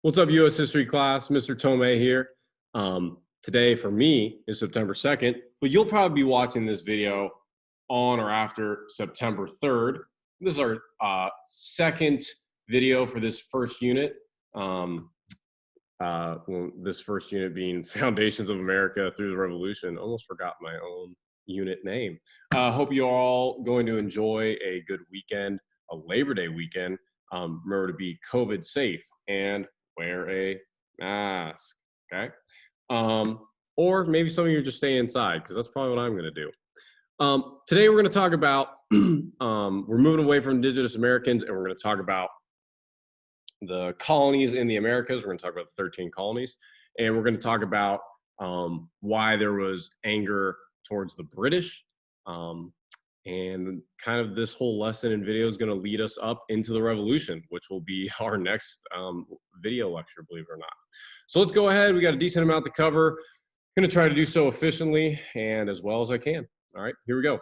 What's up, U.S. history class? Mr. Tomei here. Today for me is September 2nd, but you'll probably be watching this video on or after September 3rd. This is our second video for this first unit. This first unit being Foundations of America Through the Revolution. Almost forgot my own unit name. Hope you all going to enjoy a good weekend, a Labor Day weekend. Remember to be COVID safe and wear a mask, okay? Or maybe some of you are just staying inside, because that's probably what I'm going to do. Today we're going to talk about, we're moving away from indigenous Americans, and we're going to talk about the colonies in the Americas. We're going to talk about the 13 colonies, and we're going to talk about why there was anger towards the British. And kind of this whole lesson and video is going to lead us up into the revolution, which will be our next video lecture, believe it or not. So let's go ahead. We got a decent amount to cover. I'm going to try to do so efficiently and as well as I can. All right, here we go.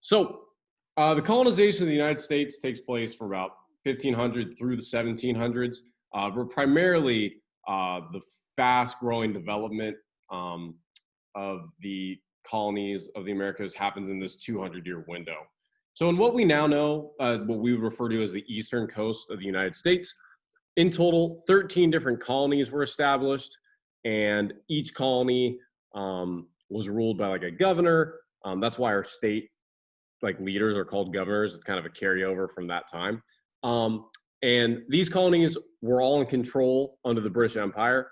So the colonization of the United States takes place from about 1500 through the 1700s. We're primarily the fast-growing development of the colonies of the Americas happens in this 200-year window. So in what we now know, what we would refer to as the eastern coast of the United States, in total, 13 different colonies were established, and each colony was ruled by like a governor. That's why our state leaders are called governors. It's kind of a carryover from that time. And these colonies were all in control under the British Empire.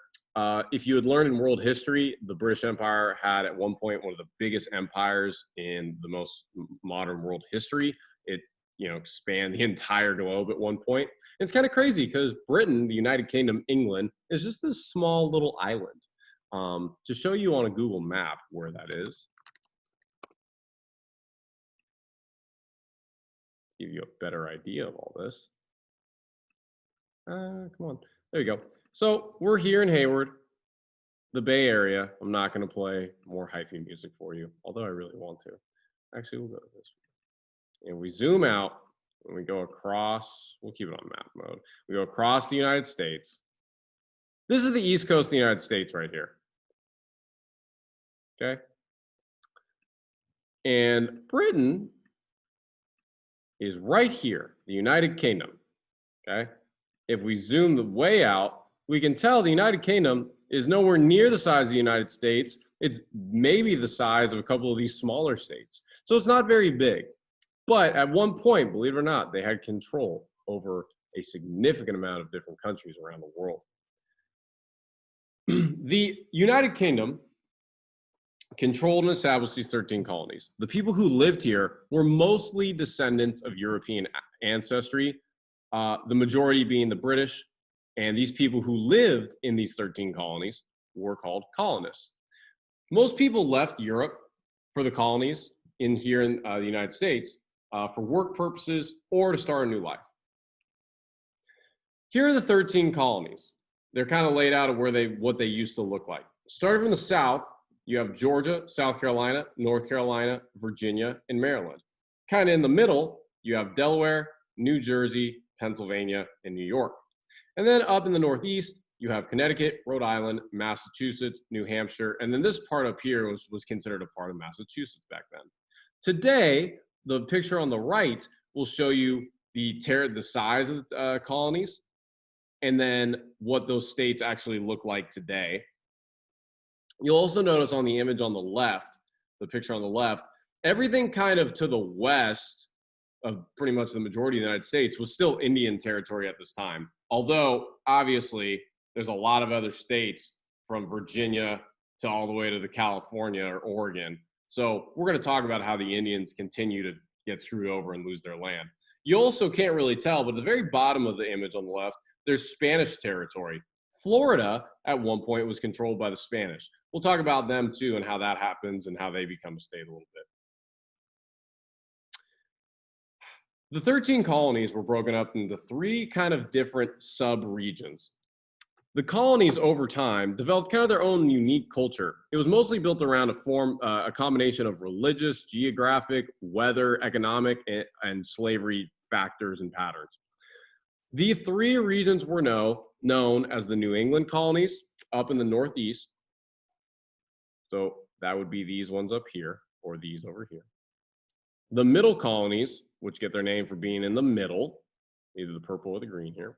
If you had learned in world history, the British Empire had at one point one of the biggest empires in the most modern world history. It, spanned the entire globe at one point. And it's kind of crazy because Britain, the United Kingdom, England, is just this small little island. To show you on a Google map where that is, give you a better idea of all this. Come on, there you go. So we're here in Hayward, the Bay Area. I'm not going to play more hyphy music for you, although I really want to. Actually, we'll go to this. And we zoom out, and we go across. We'll keep it on map mode. We go across the United States. This is the east coast of the United States right here. Okay? And Britain is right here, the United Kingdom. Okay? If we zoom the way out, we can tell the United Kingdom is nowhere near the size of the United States. It's maybe the size of a couple of these smaller states. So it's not very big. But at one point, believe it or not, they had control over a significant amount of different countries around the world. The United Kingdom controlled and established these 13 colonies. The people who lived here were mostly descendants of European ancestry, the majority being the British. And these people who lived in these 13 colonies were called colonists. Most people left Europe for the colonies here in the United States for work purposes or to start a new life. Here are the 13 colonies. They're kind of laid out of what they used to look like. Starting from the south, you have Georgia, South Carolina, North Carolina, Virginia, and Maryland. Kind of in the middle, you have Delaware, New Jersey, Pennsylvania, and New York. And then up in the Northeast, you have Connecticut, Rhode Island, Massachusetts, New Hampshire, and then this part up here was considered a part of Massachusetts back then. Today, the picture on the right will show you the size of the colonies, and then what those states actually look like today. You'll also notice on the image on the left, the picture on the left, everything kind of to the west of pretty much the majority of the United States was still Indian territory at this time. Although, obviously, there's a lot of other states from Virginia to all the way to the California or Oregon. So we're going to talk about how the Indians continue to get screwed over and lose their land. You also can't really tell, but at the very bottom of the image on the left, there's Spanish territory. Florida, at one point, was controlled by the Spanish. We'll talk about them, too, and how that happens and how they become a state a little bit. The 13 colonies were broken up into three kind of different sub-regions. The colonies over time developed kind of their own unique culture. It was mostly built around a combination of religious, geographic, weather, economic, and slavery factors and patterns. The three regions were known as the New England colonies up in the Northeast. So that would be these ones up here or these over here. The middle colonies, which get their name for being in the middle, either the purple or the green here.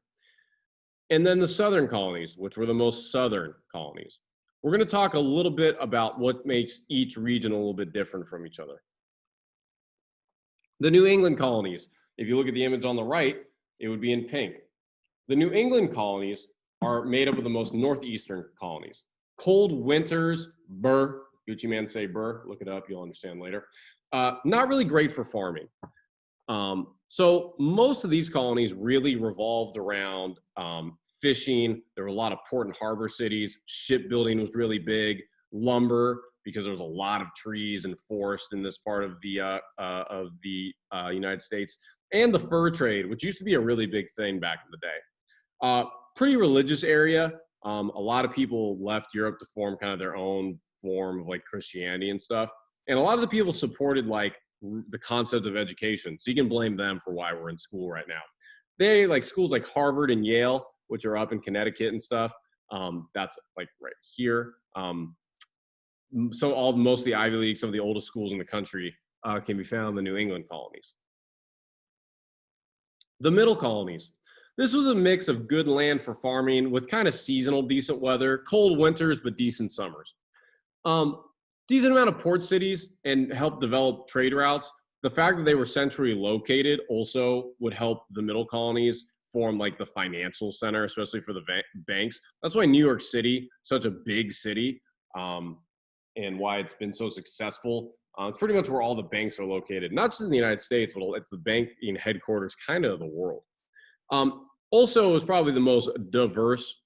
And then the southern colonies, which were the most southern colonies. We're going to talk a little bit about what makes each region a little bit different from each other. The New England colonies, if you look at the image on the right, it would be in pink. The New England colonies are made up of the most northeastern colonies. Cold winters, burr, Gucci man say burr, look it up, you'll understand later. Not really great for farming. So most of these colonies really revolved around fishing. There were a lot of port and harbor cities. Shipbuilding was really big. Lumber, because there was a lot of trees and forest in this part of the United States. And the fur trade, which used to be a really big thing back in the day. Pretty religious area. A lot of people left Europe to form kind of their own form of like Christianity and stuff. And a lot of the people supported like the concept of education. So you can blame them for why we're in school right now. They like schools like Harvard and Yale, which are up in Connecticut and stuff. That's like right here. So most of the Ivy League, some of the oldest schools in the country can be found in the New England colonies. The middle colonies. This was a mix of good land for farming with kind of seasonal decent weather, cold winters, but decent summers. Decent amount of port cities and helped develop trade routes. The fact that they were centrally located also would help the middle colonies form like the financial center, especially for the banks. That's why New York City, such a big city, and why it's been so successful. It's pretty much where all the banks are located, not just in the United States, but it's the banking headquarters kind of the world. Also, it was probably the most diverse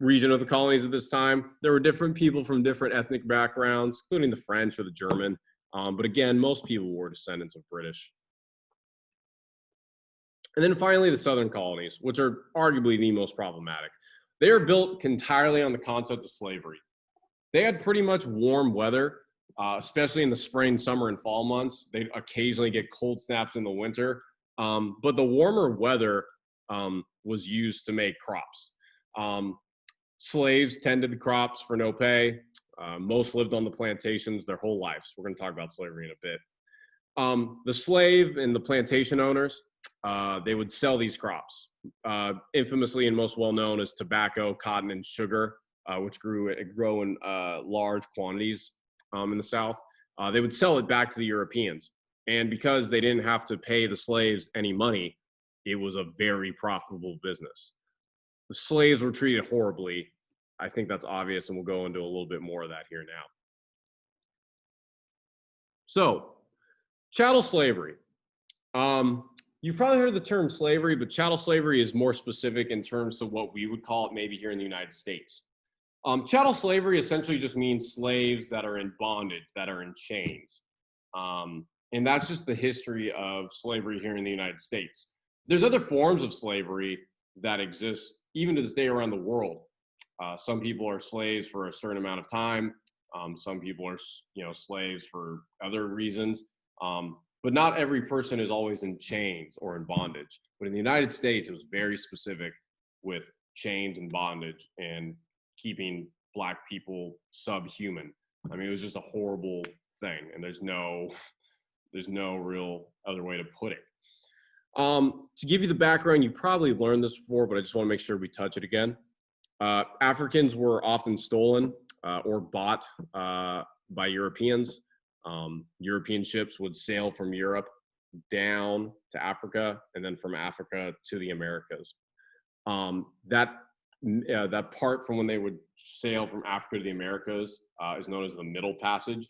region of the colonies at this time. There were different people from different ethnic backgrounds, including the French or the German. But again, most people were descendants of British. And then finally, the southern colonies, which are arguably the most problematic. They are built entirely on the concept of slavery. They had pretty much warm weather, especially in the spring, summer, and fall months. They'd occasionally get cold snaps in the winter. But the warmer weather was used to make crops. Slaves tended the crops for no pay. Most lived on the plantations their whole lives. We're going to talk about slavery in a bit. The slave and the plantation owners, they would sell these crops. Infamously and most well known is tobacco, cotton, and sugar, which grow in large quantities in the South. They would sell it back to the Europeans. And because they didn't have to pay the slaves any money, it was a very profitable business. The slaves were treated horribly. I think that's obvious, and we'll go into a little bit more of that here now. So, chattel slavery. You've probably heard of the term slavery, but chattel slavery is more specific in terms of what we would call it maybe here in the United States. Chattel slavery essentially just means slaves that are in bondage, that are in chains. And that's just the history of slavery here in the United States. There's other forms of slavery that exist even to this day around the world. Some people are slaves for a certain amount of time. Some people are, slaves for other reasons. But not every person is always in chains or in bondage. But in the United States, it was very specific with chains and bondage and keeping Black people subhuman. I mean, it was just a horrible thing, and there's no real other way to put it. To give you the background, you probably learned this before, but I just want to make sure we touch it again. Africans were often stolen or bought by Europeans. European ships would sail from Europe down to Africa, and then from Africa to the Americas. That part from when they would sail from Africa to the Americas is known as the Middle Passage,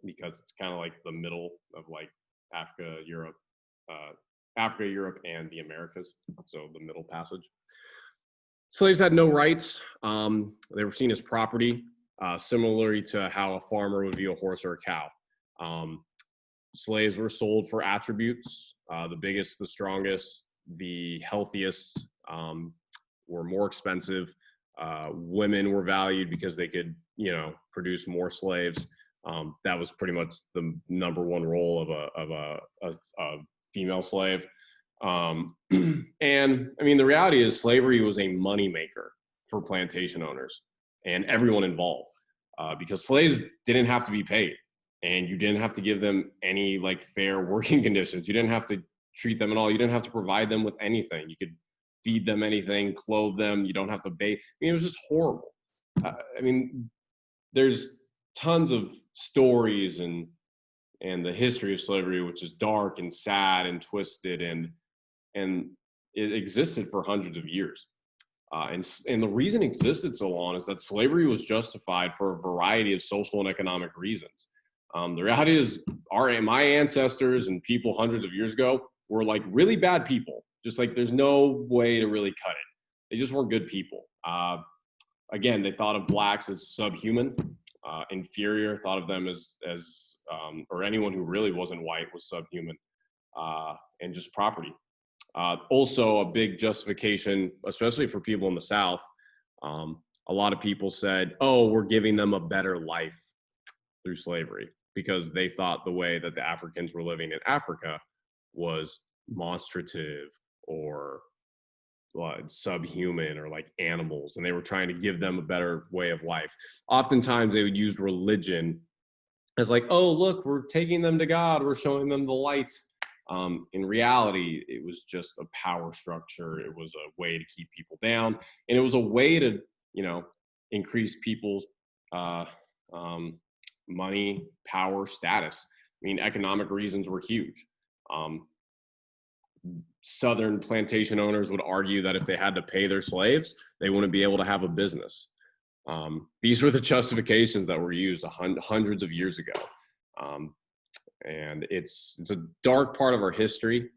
because it's kind of like the middle of like Africa, Europe, and the Americas. So the Middle Passage. Slaves had no rights. They were seen as property, similarly to how a farmer would view a horse or a cow. Slaves were sold for attributes. The biggest, the strongest, the healthiest were more expensive. Women were valued because they could, produce more slaves. That was pretty much the number one role of a female slave. And I mean, the reality is slavery was a moneymaker for plantation owners and everyone involved, because slaves didn't have to be paid, and you didn't have to give them any like fair working conditions. You didn't have to treat them at all. You didn't have to provide them with anything. You could feed them anything, clothe them. You don't have to bathe. I mean, it was just horrible. I mean, there's tons of stories and the history of slavery, which is dark and sad and twisted, and it existed for hundreds of years. And the reason it existed so long is that slavery was justified for a variety of social and economic reasons. The reality is, my ancestors and people hundreds of years ago were like really bad people. Just like there's no way to really cut it. They just weren't good people. Again, they thought of blacks as subhuman, inferior. Thought of them as or anyone who really wasn't white was subhuman, and just property. Also, a big justification, especially for people in the South. A lot of people said, "Oh, we're giving them a better life through slavery," because they thought the way that the Africans were living in Africa was monstrative or subhuman or like animals, and they were trying to give them a better way of life. Oftentimes, they would use religion as like, "Oh, look, we're taking them to God. We're showing them the light." In reality, it was just a power structure. It was a way to keep people down, and it was a way to, increase people's uh, money, power, status. I mean, economic reasons were huge. Um, Southern plantation owners would argue that if they had to pay their slaves, they wouldn't be able to have a business. These were the justifications that were used hundreds of years ago. And it's a dark part of our history.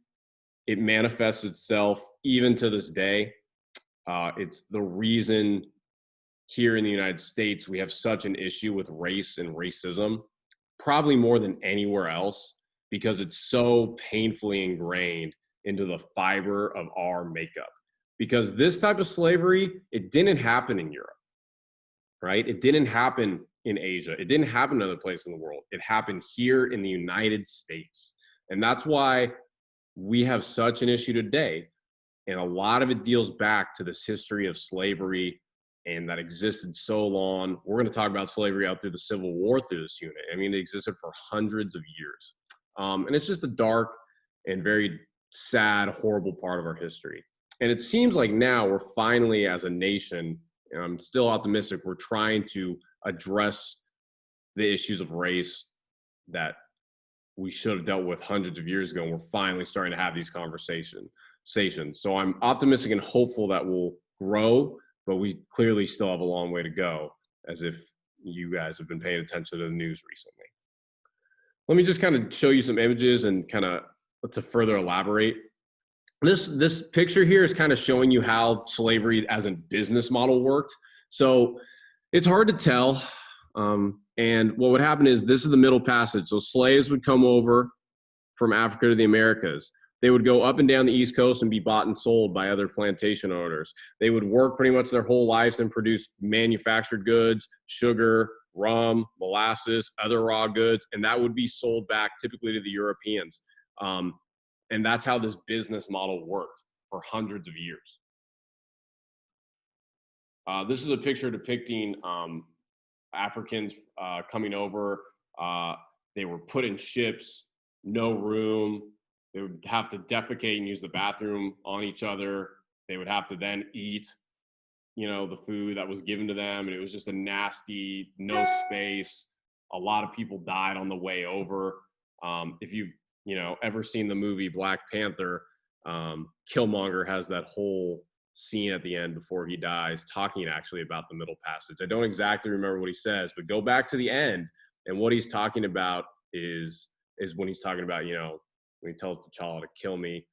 It manifests itself even to this day. It's the reason here in the United States we have such an issue with race and racism, probably more than anywhere else, because it's so painfully ingrained into the fiber of our makeup. Because this type of slavery, it didn't happen in Europe, right? It didn't happen in Asia. It didn't happen in other places in the world. It happened here in the United States. And that's why we have such an issue today. And a lot of it deals back to this history of slavery, and that existed so long. We're going to talk about slavery out through the Civil War through this unit. I mean, it existed for hundreds of years. And it's just a dark and very sad, horrible part of our history. And it seems like now we're finally, as a nation, and I'm still optimistic, we're trying to address the issues of race that we should have dealt with hundreds of years ago. And we're finally starting to have these conversations. So I'm optimistic and hopeful that we'll grow, but we clearly still have a long way to go, as if you guys have been paying attention to the news recently. Let me just kind of show you some images and kind of to further elaborate. This picture here is kind of showing you how slavery as a business model worked. So it's hard to tell. And what would happen is, this is the Middle Passage. So slaves would come over from Africa to the Americas. They would go up and down the East Coast and be bought and sold by other plantation owners. They would work pretty much their whole lives and produce manufactured goods, sugar, rum, molasses, other raw goods, and that would be sold back typically to the Europeans. And that's how this business model worked for hundreds of years. This is a picture depicting Africans coming over. They were put in ships, no room. They would have to defecate and use the bathroom on each other. They would have to then eat, the food that was given to them. And it was just a nasty, no space. A lot of people died on the way over. If you've, ever seen the movie Black Panther, Killmonger has that whole scene at the end before he dies talking actually about the Middle Passage. I don't exactly remember what he says, but go back to the end, and what he's talking about is when he's talking about, when he tells T'Challa to kill me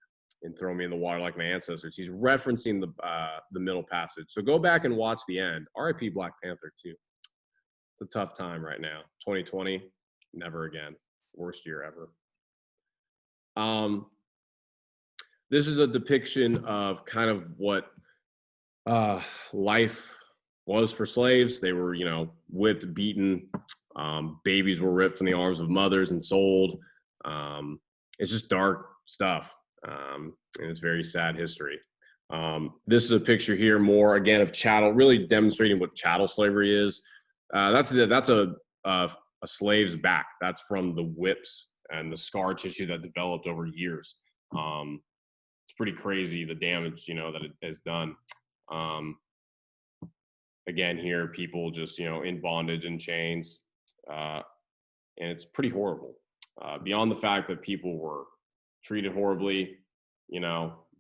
and throw me in the water like my ancestors. He's referencing the Middle Passage. So go back and watch the end. R.I.P. Black Panther too. It's a tough time right now. 2020, never again. Worst year ever. This is a depiction of kind of what life was for slaves. They were, whipped, beaten. Babies were ripped from the arms of mothers and sold. It's just dark stuff. and it's very sad history. This is a picture here, more again of chattel, really demonstrating what chattel slavery is. That's a slave's back. That's from the whips and the scar tissue that developed over years. It's pretty crazy the damage that it has done. Again, here people just in bondage and chains, and it's pretty horrible. Beyond the fact that people were treated horribly,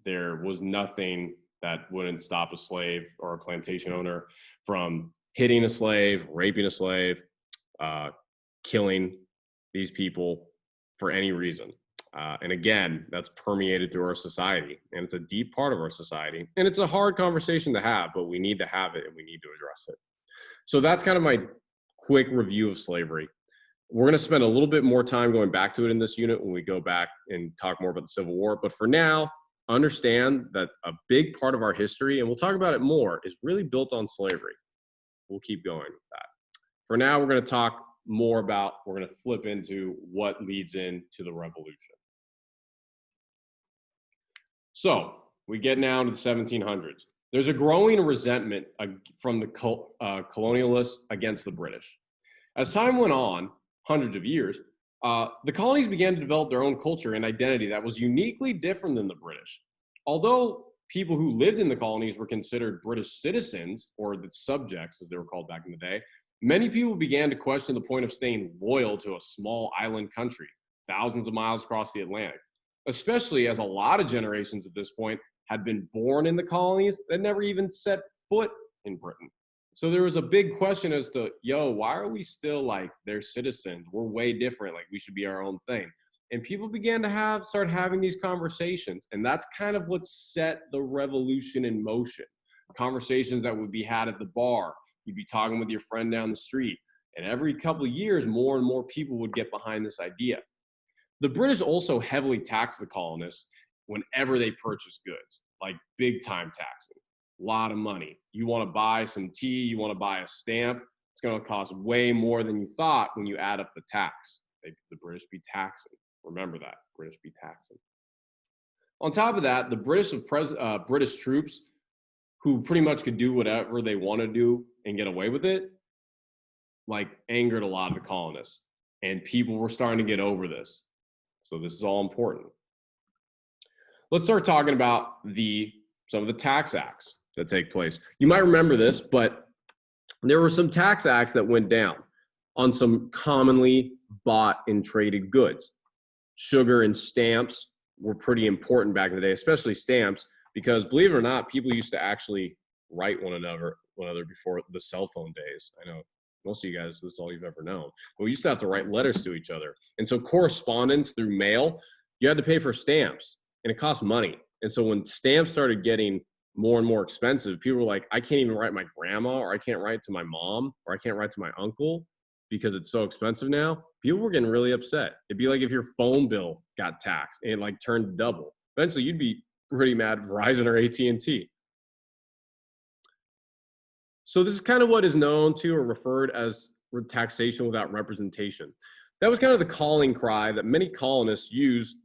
there was nothing that wouldn't stop a slave or a plantation owner from hitting a slave, raping a slave, killing these people for any reason. And again, that's permeated through our society, and it's a deep part of our society. And it's a hard conversation to have, but we need to have it and we need to address it. So that's kind of my quick review of slavery. We're going to spend a little bit more time going back to it in this unit when we go back and talk more about the Civil War. But for now, understand that a big part of our history, and we'll talk about it more, is really built on slavery. We'll keep going with that. For now, we're going to talk more about, we're going to flip into what leads into the revolution. So we get now to the 1700s. There's a growing resentment from the colonialists against the British. As time went on, hundreds of years, the colonies began to develop their own culture and identity that was uniquely different than the British. Although people who lived in the colonies were considered British citizens, or the subjects as they were called back in the day, many people began to question the point of staying loyal to a small island country, thousands of miles across the Atlantic, especially as a lot of generations at this point had been born in the colonies that never even set foot in Britain. So there was a big question as to, why are we still like their citizens? We're way different. Like we should be our own thing. And people began to start having these conversations. And that's kind of what set the revolution in motion. Conversations that would be had at the bar. You'd be talking with your friend down the street. And every couple of years, more and more people would get behind this idea. The British also heavily taxed the colonists whenever they purchased goods, like big time taxing. A lot of money. You want to buy some tea, you want to buy a stamp, it's going to cost way more than you thought when you add up the tax. The British be taxing. Remember that, British be taxing. On top of that, the British troops, who pretty much could do whatever they want to do and get away with it, like angered a lot of the colonists. And people were starting to get over this. So this is all important. Let's start talking about some of the tax acts that take place. You might remember this, but there were some tax acts that went down on some commonly bought and traded goods. Sugar and stamps were pretty important back in the day, especially stamps, because believe it or not, people used to actually write one another before the cell phone days. I know most of you guys, this is all you've ever known. But we used to have to write letters to each other. And so correspondence through mail, you had to pay for stamps, and it cost money. And so when stamps started getting more and more expensive, people were like, I can't even write my grandma, or I can't write to my mom, or I can't write to my uncle because it's so expensive now. People were getting really upset. It'd be like if your phone bill got taxed and like turned double. Eventually, you'd be pretty mad at Verizon or AT&T. So this is kind of what is known to or referred as taxation without representation. That was kind of the calling cry that many colonists used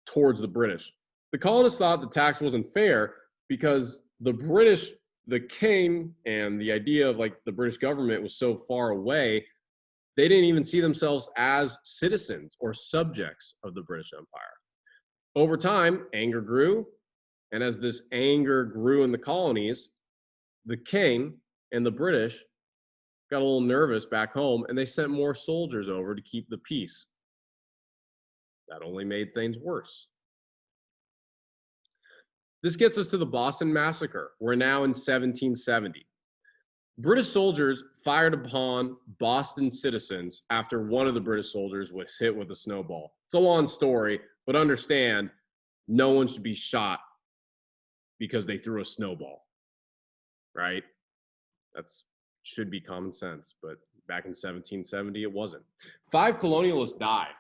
towards the British. The colonists thought the tax wasn't fair because the British, the king, and the idea of like the British government was so far away, they didn't even see themselves as citizens or subjects of the British Empire. Over time, anger grew, and as this anger grew in the colonies, the king and the British got a little nervous back home, and they sent more soldiers over to keep the peace. That only made things worse. This gets us to the Boston Massacre. We're now in 1770. British soldiers fired upon Boston citizens after one of the British soldiers was hit with a snowball. It's a long story, but understand, no one should be shot because they threw a snowball, right? That's should be common sense, but back in 1770, it wasn't. 5 colonialists died,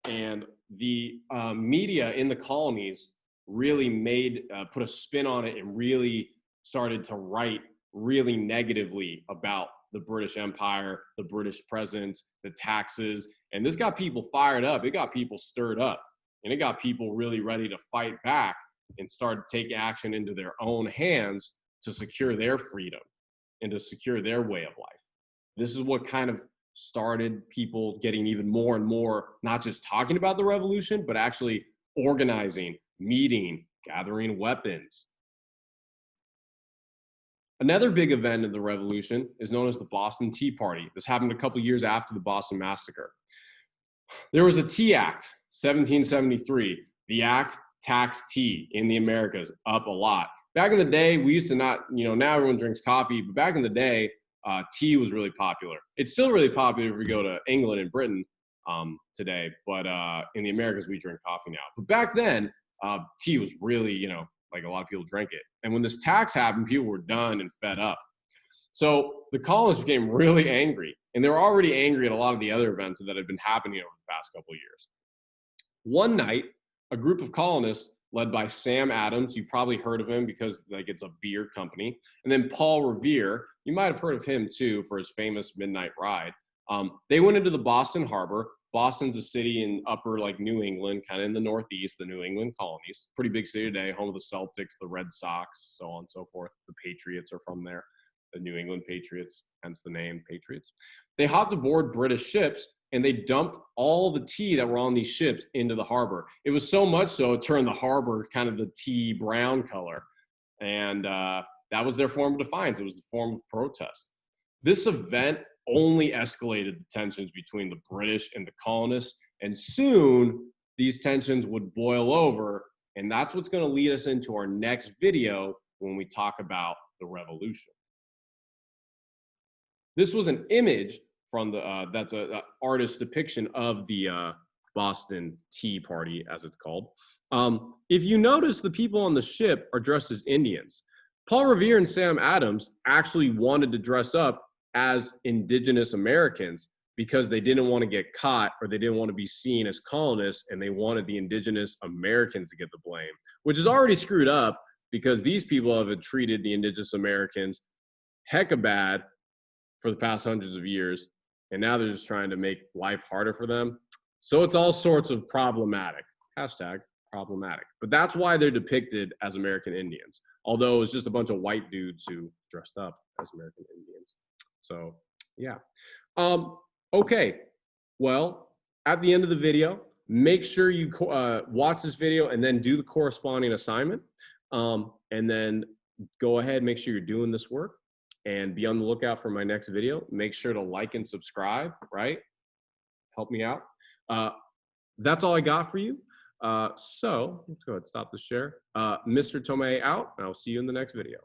and the media in the colonies really put a spin on it and really started to write really negatively about the British Empire, the British presence, the taxes, and this got people fired up. It got people stirred up. And it got people really ready to fight back and start to take action into their own hands to secure their freedom and to secure their way of life. This is what kind of started people getting even more and more, not just talking about the revolution, but actually organizing, meeting, gathering weapons. Another big event of the revolution is known as the Boston Tea Party. This happened a couple years after the Boston Massacre. There was a Tea Act, 1773. The act taxed tea in the Americas up a lot. Back in the day, we used to not, now everyone drinks coffee, but back in the day, tea was really popular. It's still really popular if we go to England and Britain today, but in the Americas, we drink coffee now. But back then, tea was really, like a lot of people drank it. And when this tax happened, people were done and fed up. So the colonists became really angry, and they were already angry at a lot of the other events that had been happening over the past couple of years. One night, a group of colonists led by Sam Adams, you probably heard of him because it's a beer company, and then Paul Revere, you might have heard of him too for his famous midnight ride. They went into the Boston Harbor. Boston's a city in upper New England, kind of in the Northeast, the New England colonies. Pretty big city today, home of the Celtics, the Red Sox, so on and so forth. The Patriots are from there, the New England Patriots, hence the name Patriots. They hopped aboard British ships and they dumped all the tea that were on these ships into the harbor. It was so much so it turned the harbor kind of the tea brown color. And that was their form of defiance. It was the form of protest. This event only escalated the tensions between the British and the colonists. And soon these tensions would boil over. And that's what's going to lead us into our next video when we talk about the revolution. This was an image from that's an artist's depiction of the Boston Tea Party, as it's called. If you notice, the people on the ship are dressed as Indians. Paul Revere and Sam Adams actually wanted to dress up as indigenous Americans because they didn't want to get caught or they didn't want to be seen as colonists, and they wanted the indigenous Americans to get the blame, which is already screwed up because these people have treated the indigenous Americans hecka bad for the past hundreds of years, and now they're just trying to make life harder for them. So it's all sorts of problematic. Hashtag problematic. But that's why they're depicted as American Indians, although it's just a bunch of white dudes who dressed up as American Indians. So, yeah. Okay. Well, at the end of the video, make sure you watch this video and then do the corresponding assignment. And then go ahead, make sure you're doing this work, and be on the lookout for my next video. Make sure to like and subscribe, right? Help me out. That's all I got for you. So let's go ahead and stop the share. Mr. Tomei out, and I'll see you in the next video.